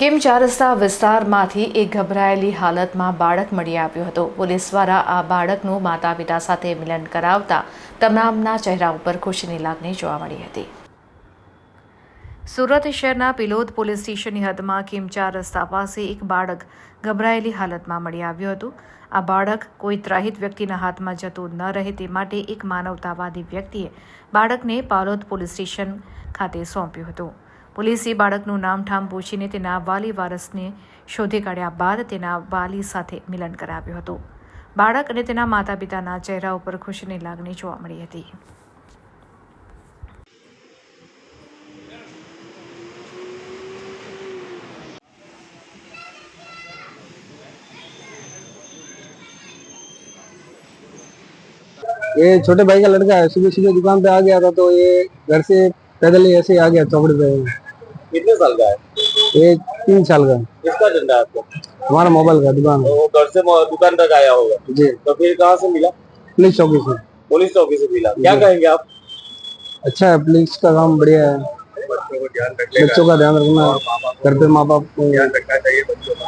કેમ ચાર રસ્તા વિસ્તારમાંથી એક ગભરાયેલી હાલતમાં બાળક મળી આવ્યું હતું। પોલીસ દ્વારા આ બાળકનું માતા પિતા સાથે મિલન કરાવતા તમામના ચહેરા ઉપર ખુશીની લાગણી જોવા મળી હતી। સુરત શહેરના પિલોદ પોલીસ સ્ટેશનની હદમાં કેમ ચાર રસ્તા પાસે એક બાળક ગભરાયેલી હાલતમાં મળી આવ્યું હતું। આ બાળક કોઈ ત્રાહિત વ્યક્તિના હાથમાં જતું ન રહે તે માટે એક માનવતાવાદી વ્યક્તિએ બાળકને પાલોદ પોલીસ સ્ટેશન ખાતે સોંપ્યું હતું। પોલીસે બાળકનું નામઠામ પૂછીને તેના વાલી વારસને શોધી કાઢ્યા બાદ તેના વાલી સાથે મિલન કરાવ્યું હતું। બાળક અને તેના માતા પિતાના ચહેરા ઉપર ખુશીની લાગણી જોવા મળી હતી। ये छोटे भाई का लड़का है। सुबह सुबह दुकान पे आ गया था तो ये घर से पैदल ही ऐसे ही आ गया चौकड़ी पे। कितने साल का है? ये 3 साल का। किसका धंधा है आपको? हमारा मोबाइल का दुकान तो वो घर से दुकान तक आया होगा जी। तो फिर कहाँ से मिला? पुलिस चौकी से। पुलिस चौकी से मिला। क्या कहेंगे आप? अच्छा है, पुलिस का काम बढ़िया है। बच्चों को ध्यान रखना, बच्चों का ध्यान रखना, घर पे माँ बाप को ध्यान रखना चाहिए बच्चों का।